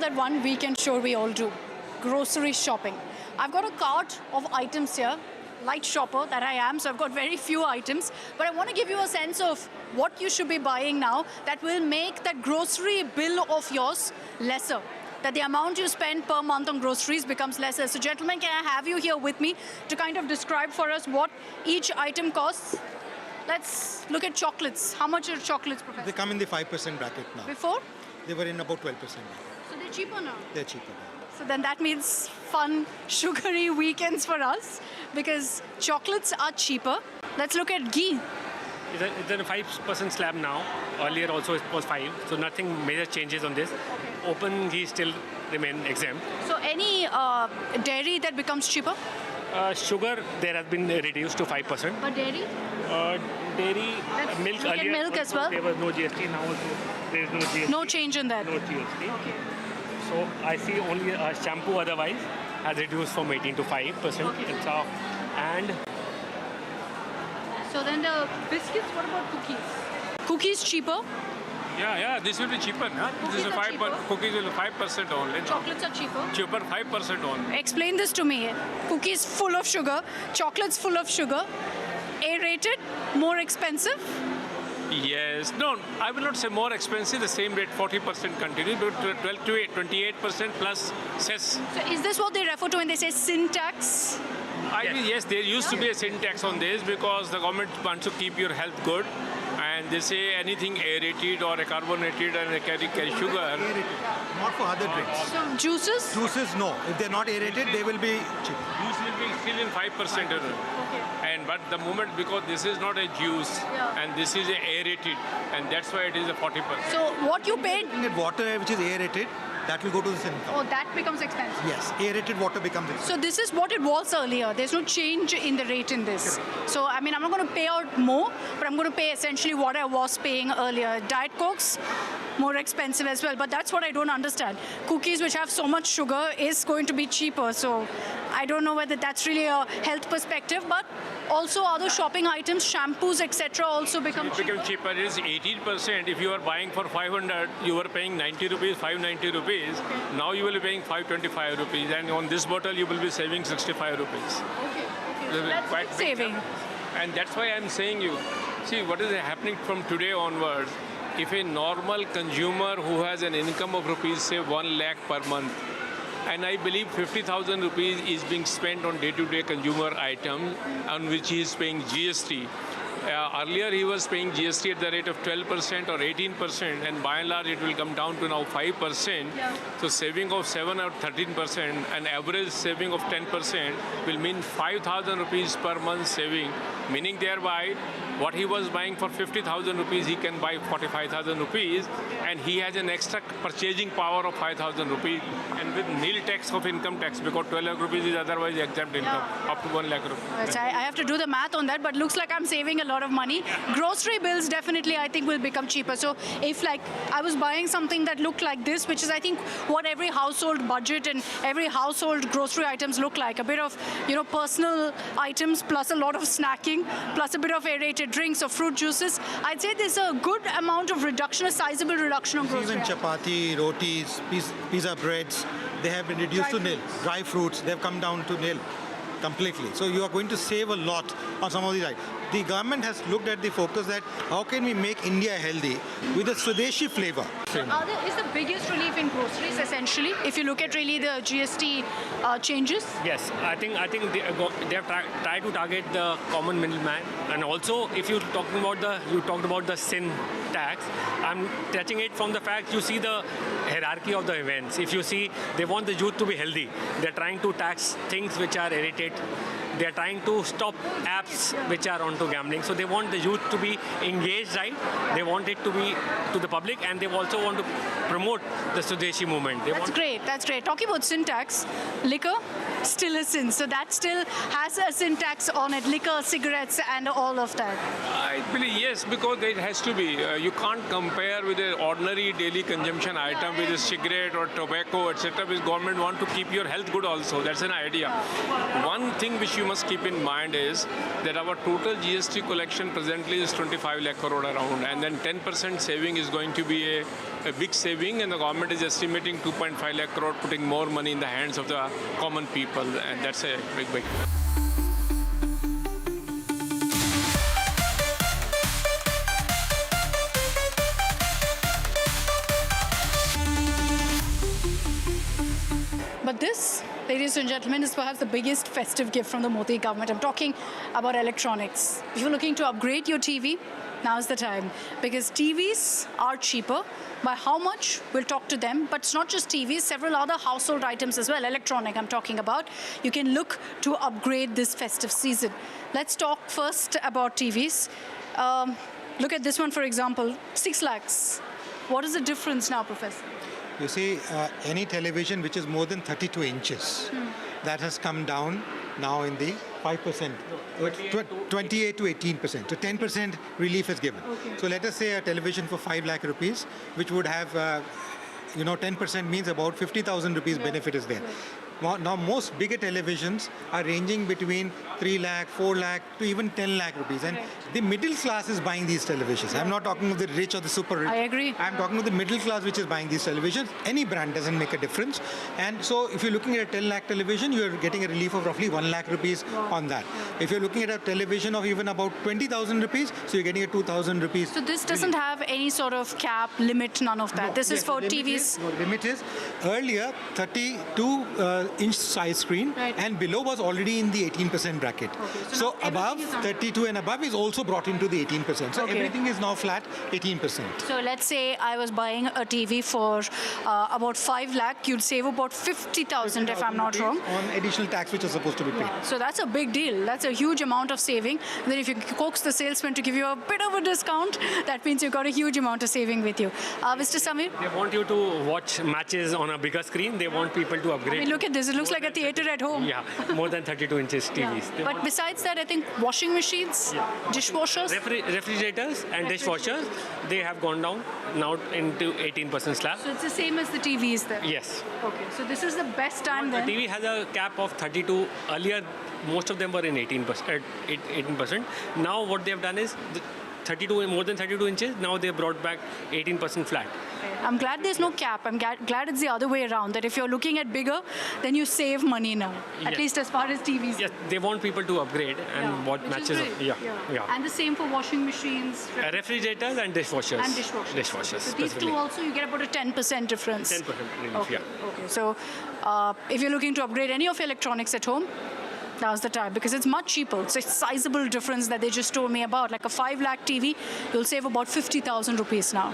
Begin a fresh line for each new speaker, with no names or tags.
that one weekend chore we all do, grocery shopping. I've got a cart of items here, light shopper that I am, so I've got very few items, but I want to give you a sense of what you should be buying now that will make that grocery bill of yours lesser, that the amount you spend per month on groceries becomes lesser. So gentlemen, can I have you here with me to kind of describe for us what each item costs? Let's look at chocolates. How much are chocolates, Professor?
They come in the 5% bracket now.
Before?
They were in about 12%.
So they're cheaper now?
They're cheaper.
So then that means fun, sugary weekends for us because chocolates are cheaper. Let's look at ghee.
It's a 5% slab now. Earlier also it was 5, so nothing major changes on this.
Okay.
Open ghee still remain exempt.
So any dairy that becomes cheaper?
Sugar there has been reduced to 5%.
But dairy?
Dairy,
Let's
milk
look at
earlier.
milk as well.
There was no GST, now also there is no GST.
No change in that?
No GST.
Okay.
So I see only shampoo otherwise has reduced from 18 to 5%.
Okay.
And
So then the biscuits, what about cookies? Cookies cheaper?
Yeah, this will be cheaper. Huh?
Cookies
This is
are cheaper?
cookies will be 5% only.
Chocolates are cheaper?
Cheaper 5% only.
Explain this to me. Cookies full of sugar, chocolates full of sugar, aerated, more expensive?
Yes. No, I will not say more expensive. The same rate, 40% continues, but 12 to 28% plus cess.
So is this what they refer to when they say sin tax?
I mean, yes, there used to be a sin tax on this because the government wants to keep your health good. And they say anything aerated or carbonated and carry sugar.
Aerated, not for other drinks.
So juices?
Juices, no. If they're not aerated, they will be cheap.
Juice will be still in 5%. And but the moment, because this is not a juice and this is a aerated, and that's why it is a 40%.
So what you paid?
Looking at water which is aerated, that will go to the sin
Oh,
account.
that becomes expensive.
Yes, aerated water becomes expensive.
So this is what it was earlier. There's no change in the rate in this. So I mean, I'm not going to pay out more, but I'm going to pay essentially what I was paying earlier. Diet Cokes, more expensive as well. But that's what I don't understand. Cookies which have so much sugar is going to be cheaper. So I don't know whether that's really a health perspective, but also other shopping items, shampoos, etc. also become
It
cheaper.
becomes cheaper. It is 18%. If you are buying for 500, you were paying 90 rupees, 590 rupees. Now you will be paying 525 rupees, and on this bottle you will be saving 65 rupees.
Okay.
This is
That's
quite
good
big
saving.
jump. And that's why I'm saying you, see what is happening from today onwards. If a normal consumer who has an income of rupees, say 1 lakh per month, and I believe 50,000 rupees is being spent on day-to-day consumer items on which he is paying GST. Earlier he was paying GST at the rate of 12% or 18%, and by and large it will come down to now 5%. So saving of 7 or 13%, an average saving of 10% will mean 5,000 rupees per month saving, meaning thereby what he was buying for 50,000 rupees, he can buy 45,000 rupees, and he has an extra purchasing power of 5,000 rupees, and with nil tax of income tax, because 12 lakh rupees is otherwise exempt income, up to 1 lakh rupees.
I have to do the math on that, but looks like I'm saving a lot of money. Grocery bills definitely I think will become cheaper. So if like I was buying something that looked like this, which is I think what every household budget and every household grocery items look like, a bit of personal items plus a lot of snacking plus a bit of aerated drinks or fruit juices, I'd say there's a good amount of reduction, a sizable reduction of grocery
Even
items.
chapati, rotis, pizza breads, they have been reduced to nil. Dry fruits, they have come down to nil completely. So you are going to save a lot on some of these items. The government has looked at the focus that how can we make India healthy with a Swadeshi flavor.
Is the biggest relief in groceries essentially, if you look at really the GST changes?
yes, I think they have tried to target the common middleman, and also if you talked about the sin tax, I'm touching it from the fact you see the hierarchy of the events. If you see, they want the youth to be healthy. They're trying to tax things which are aerated. They're trying to stop apps which are onto gambling. So they want the youth to be engaged, right? They want it to be to the public, and they also want to promote the Swadeshi movement.
That's great. That's great. Talking about sin tax, liquor still a sin. So that still has a sin tax on it. Liquor, cigarettes, and all of that.
I believe yes, because it has to be. You can't compare with an ordinary daily consumption item with a cigarette or tobacco, etc. Because government want to keep your health good also. That's an idea. One thing which you must keep in mind is that our total GST collection presently is 25 lakh crore around, and then 10% saving is going to be a a big saving, and the government is estimating 2.5 lakh crore, putting more money in the hands of the common people, and that's a big.
But this, ladies and gentlemen, is perhaps the biggest festive gift from the Modi government. I'm talking about electronics. If you're looking to upgrade your TV, now's the time. Because TVs are cheaper. By how much? We'll talk to them. But it's not just TVs, several other household items as well, electronic I'm talking about. You can look to upgrade this festive season. Let's talk first about TVs. Look at this one, for example, 6 lakhs. What is the difference now, Professor?
You see, any television which is more than 32 inches, that has come down now in the 5%, 28 to 18%. So 10% relief is given.
Okay.
So let us say a television for 5 lakh rupees, which would have, 10% means about 50,000 rupees benefit is there. Now, most bigger televisions are ranging between 3 lakh, 4 lakh to even 10 lakh rupees. And the middle class is buying these televisions. I'm not talking of the rich or the super rich.
I agree.
I'm talking of the middle class which is buying these televisions. Any brand doesn't make a difference. And so if you're looking at a 10 lakh television, you're getting a relief of roughly 1 lakh rupees on that. If you're looking at a television of even about 20,000 rupees, so you're getting a 2,000 rupees.
So this doesn't have any sort of cap, limit, none of that. This is for TVs.
Limit is earlier 32-inch size screen, and below was already in the 18% bracket.
So now
above
everything is on
32 and above is also brought into the 18%. So everything is now flat 18%.
So let's say I was buying a TV for about 5 lakh, you'd save about 50,000 if I'm not wrong.
On additional tax which is supposed to be paid.
So that's a big deal. That's a huge amount of saving. And then if you coax the salesman to give you a bit of a discount, that means you've got a huge amount of saving with you. Mr. Samir?
They want you to watch matches on a bigger screen. They want people to upgrade.
I mean, look at this. It looks like a theater at home.
Yeah, more than 32 inches TVs. They
But
want
besides that, I think washing machines, dishwashers.
refrigerators and dishwashers, they have gone down now into 18% slab.
So it's the same as the TVs then?
Yes.
Okay, so this is the best time
The
then.
TV has a cap of 32. Earlier, most of them were in 18%. 18%. Now what they have done is 32, more than 32 inches. Now they have brought back 18% flat.
I'm glad there's no cap. I'm glad it's the other way around, that if you're looking at bigger, then you save money now, at
Yes.
least as far as TVs.
Yes, they want people to upgrade and watch
Which is
matches.
great.
Yeah.
And the same for washing machines.
Refrigerators and dishwashers.
And dishwashers.
Dishwashers,
So these
specifically.
two also, you get about a 10% difference.
10% relief,
Okay.
yeah.
Okay. So if you're looking to upgrade any of your electronics at home, now's the time, because it's much cheaper. It's a sizable difference that they just told me about. Like a 5 lakh TV, you'll save about 50,000 rupees now.